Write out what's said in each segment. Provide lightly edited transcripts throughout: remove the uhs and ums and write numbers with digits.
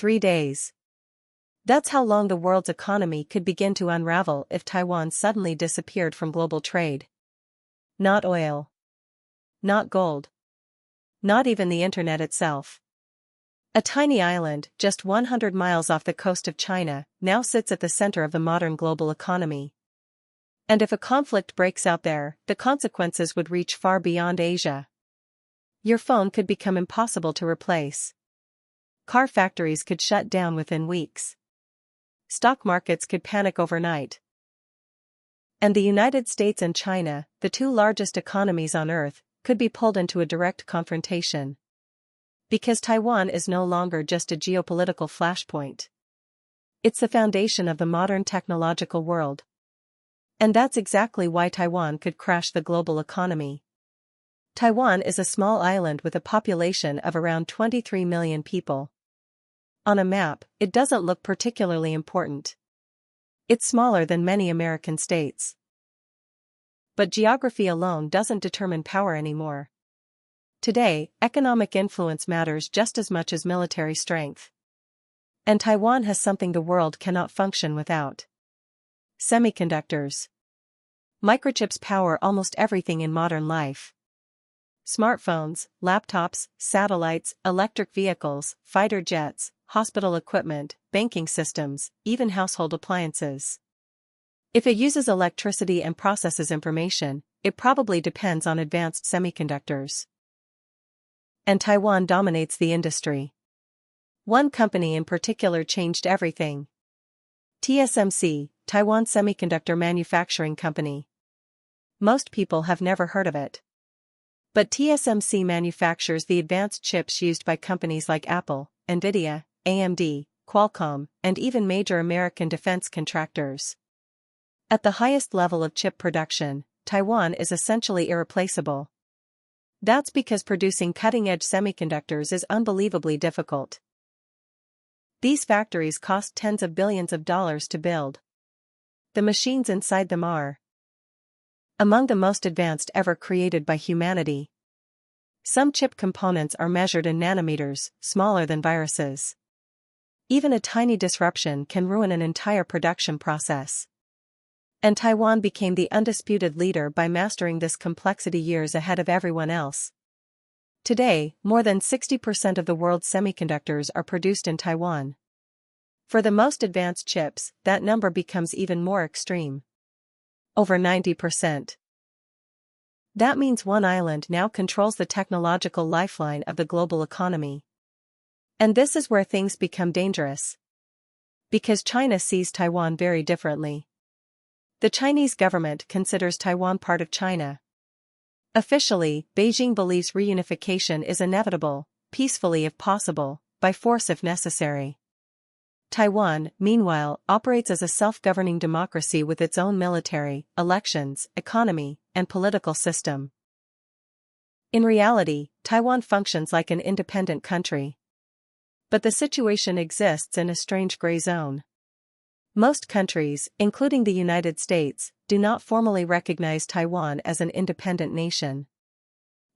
3 days. That's how long the world's economy could begin to unravel if Taiwan suddenly disappeared from global trade. Not oil. Not gold. Not even the internet itself. A tiny island, just 100 miles off the coast of China, now sits at the center of the modern global economy. And if a conflict breaks out there, the consequences would reach far beyond Asia. Your phone could become impossible to replace. Car factories could shut down within weeks. Stock markets could panic overnight. And the United States and China, the two largest economies on Earth, could be pulled into a direct confrontation. Because Taiwan is no longer just a geopolitical flashpoint. It's the foundation of the modern technological world. And that's exactly why Taiwan could crash the global economy. Taiwan is a small island with a population of around 23 million people. On a map, it doesn't look particularly important. It's smaller than many American states. But geography alone doesn't determine power anymore. Today, economic influence matters just as much as military strength. And Taiwan has something the world cannot function without. Semiconductors. Microchips power almost everything in modern life. Smartphones, laptops, satellites, electric vehicles, fighter jets, hospital equipment, banking systems, even household appliances. If it uses electricity and processes information, it probably depends on advanced semiconductors. And Taiwan dominates the industry. One company in particular changed everything. TSMC, Taiwan Semiconductor Manufacturing Company. Most people have never heard of it. But TSMC manufactures the advanced chips used by companies like Apple, Nvidia, AMD, Qualcomm, and even major American defense contractors. At the highest level of chip production, Taiwan is essentially irreplaceable. That's because producing cutting-edge semiconductors is unbelievably difficult. These factories cost tens of billions of dollars to build. The machines inside them are among the most advanced ever created by humanity. Some chip components are measured in nanometers, smaller than viruses. Even a tiny disruption can ruin an entire production process. And Taiwan became the undisputed leader by mastering this complexity years ahead of everyone else. Today, more than 60% of the world's semiconductors are produced in Taiwan. For the most advanced chips, that number becomes even more extreme. Over 90%. That means one island now controls the technological lifeline of the global economy. And this is where things become dangerous. Because China sees Taiwan very differently. The Chinese government considers Taiwan part of China. Officially, Beijing believes reunification is inevitable, peacefully if possible, by force if necessary. Taiwan, meanwhile, operates as a self-governing democracy with its own military, elections, economy, and political system. In reality, Taiwan functions like an independent country. But the situation exists in a strange gray zone. Most countries, including the United States, do not formally recognize Taiwan as an independent nation.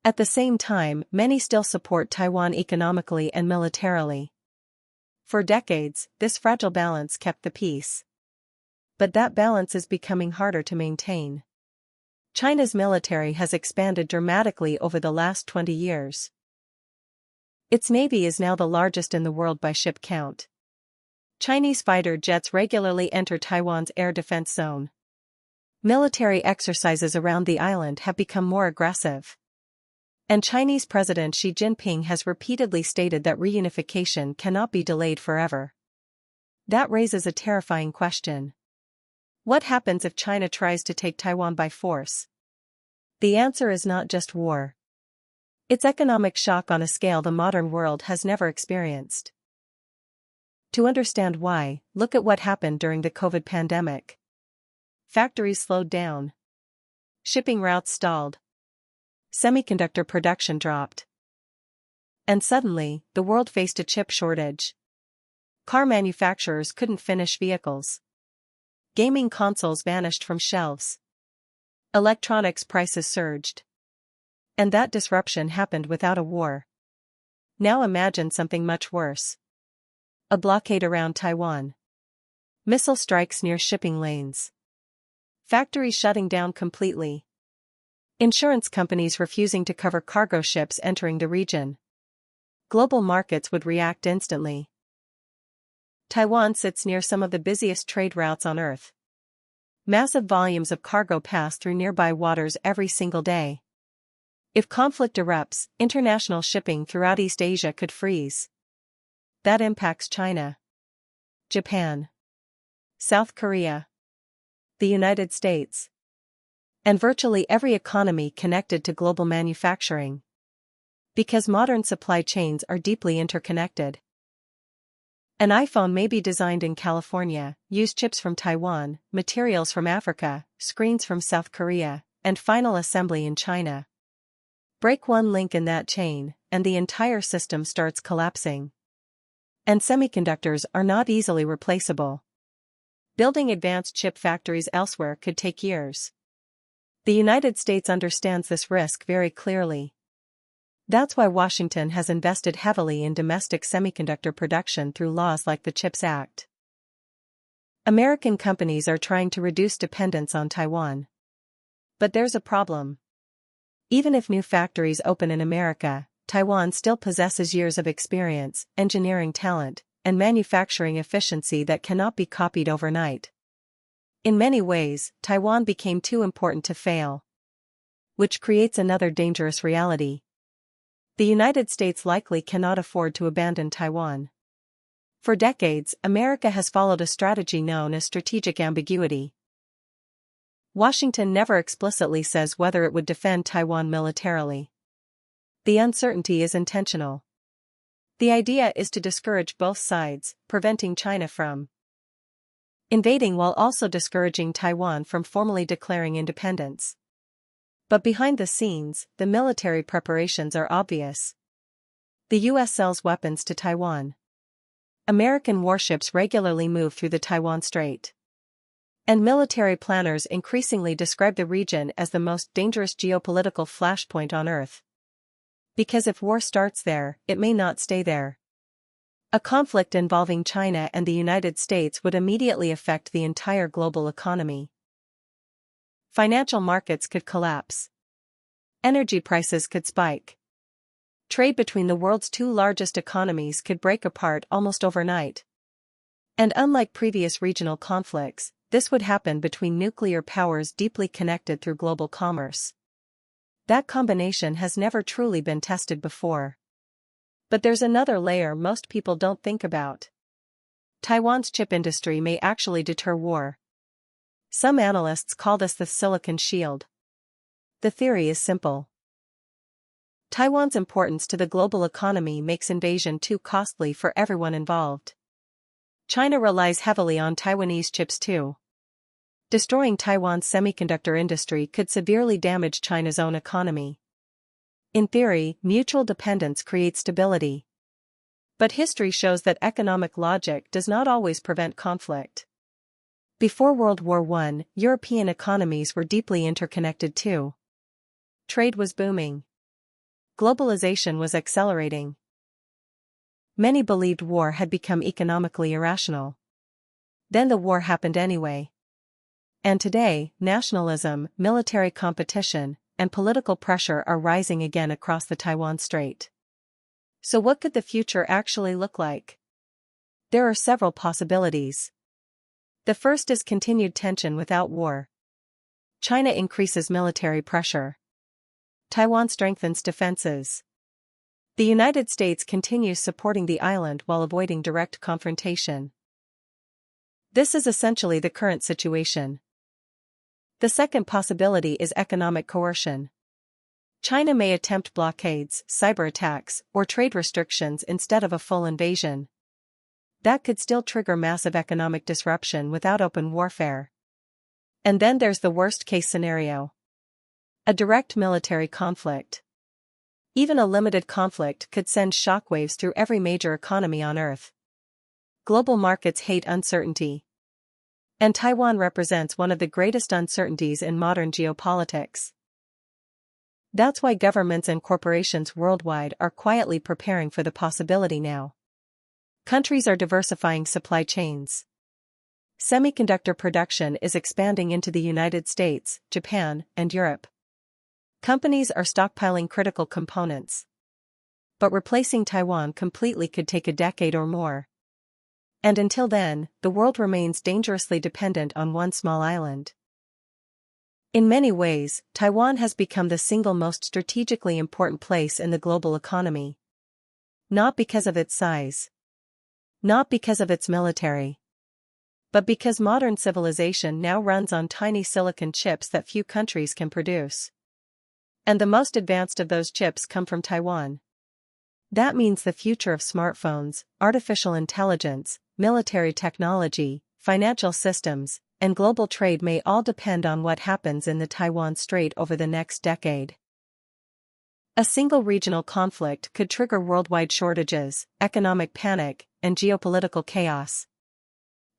At the same time, many still support Taiwan economically and militarily. For decades, this fragile balance kept the peace. But that balance is becoming harder to maintain. China's military has expanded dramatically over the last 20 years. Its navy is now the largest in the world by ship count. Chinese fighter jets regularly enter Taiwan's air defense zone. Military exercises around the island have become more aggressive. And Chinese President Xi Jinping has repeatedly stated that reunification cannot be delayed forever. That raises a terrifying question. What happens if China tries to take Taiwan by force? The answer is not just war. It's economic shock on a scale the modern world has never experienced. To understand why, look at what happened during the COVID pandemic. Factories slowed down. Shipping routes stalled. Semiconductor production dropped. And suddenly, the world faced a chip shortage. Car manufacturers couldn't finish vehicles. Gaming consoles vanished from shelves. Electronics prices surged. And that disruption happened without a war. Now imagine something much worse. A blockade around Taiwan. Missile strikes near shipping lanes. Factories shutting down completely. Insurance companies refusing to cover cargo ships entering the region. Global markets would react instantly. Taiwan sits near some of the busiest trade routes on Earth. Massive volumes of cargo pass through nearby waters every single day. If conflict erupts, international shipping throughout East Asia could freeze. That impacts China, Japan, South Korea, the United States, and virtually every economy connected to global manufacturing. Because modern supply chains are deeply interconnected. An iPhone may be designed in California, use chips from Taiwan, materials from Africa, screens from South Korea, and final assembly in China. Break one link in that chain, and the entire system starts collapsing. And semiconductors are not easily replaceable. Building advanced chip factories elsewhere could take years. The United States understands this risk very clearly. That's why Washington has invested heavily in domestic semiconductor production through laws like the CHIPS Act. American companies are trying to reduce dependence on Taiwan. But there's a problem. Even if new factories open in America, Taiwan still possesses years of experience, engineering talent, and manufacturing efficiency that cannot be copied overnight. In many ways, Taiwan became too important to fail. Which creates another dangerous reality. The United States likely cannot afford to abandon Taiwan. For decades, America has followed a strategy known as strategic ambiguity. Washington never explicitly says whether it would defend Taiwan militarily. The uncertainty is intentional. The idea is to discourage both sides, preventing China from invading while also discouraging Taiwan from formally declaring independence. But behind the scenes, the military preparations are obvious. The U.S. sells weapons to Taiwan. American warships regularly move through the Taiwan Strait. And military planners increasingly describe the region as the most dangerous geopolitical flashpoint on Earth. Because if war starts there, it may not stay there. A conflict involving China and the United States would immediately affect the entire global economy. Financial markets could collapse. Energy prices could spike. Trade between the world's two largest economies could break apart almost overnight. And unlike previous regional conflicts, this would happen between nuclear powers deeply connected through global commerce. That combination has never truly been tested before. But there's another layer most people don't think about. Taiwan's chip industry may actually deter war. Some analysts call this the silicon shield. The theory is simple. Taiwan's importance to the global economy makes invasion too costly for everyone involved. China relies heavily on Taiwanese chips too. Destroying Taiwan's semiconductor industry could severely damage China's own economy. In theory, mutual dependence creates stability. But history shows that economic logic does not always prevent conflict. Before World War I, European economies were deeply interconnected too. Trade was booming. Globalization was accelerating. Many believed war had become economically irrational. Then the war happened anyway. And today, nationalism, military competition, and political pressure are rising again across the Taiwan Strait. So what could the future actually look like? There are several possibilities. The first is continued tension without war. China increases military pressure. Taiwan strengthens defenses. The United States continues supporting the island while avoiding direct confrontation. This is essentially the current situation. The second possibility is economic coercion. China may attempt blockades, cyber attacks, or trade restrictions instead of a full invasion. That could still trigger massive economic disruption without open warfare. And then there's the worst-case scenario. A direct military conflict. Even a limited conflict could send shockwaves through every major economy on Earth. Global markets hate uncertainty. And Taiwan represents one of the greatest uncertainties in modern geopolitics. That's why governments and corporations worldwide are quietly preparing for the possibility now. Countries are diversifying supply chains. Semiconductor production is expanding into the United States, Japan, and Europe. Companies are stockpiling critical components. But replacing Taiwan completely could take a decade or more. And until then, the world remains dangerously dependent on one small island. In many ways, Taiwan has become the single most strategically important place in the global economy. Not because of its size. Not because of its military. But because modern civilization now runs on tiny silicon chips that few countries can produce. And the most advanced of those chips come from Taiwan. That means the future of smartphones, artificial intelligence, military technology, financial systems, and global trade may all depend on what happens in the Taiwan Strait over the next decade. A single regional conflict could trigger worldwide shortages, economic panic, and geopolitical chaos.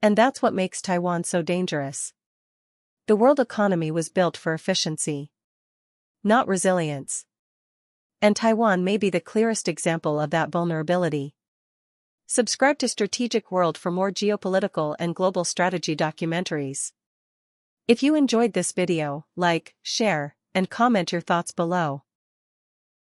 And that's what makes Taiwan so dangerous. The world economy was built for efficiency, not resilience. And Taiwan may be the clearest example of that vulnerability. Subscribe to Strategic World for more geopolitical and global strategy documentaries. If you enjoyed this video, like, share, and comment your thoughts below.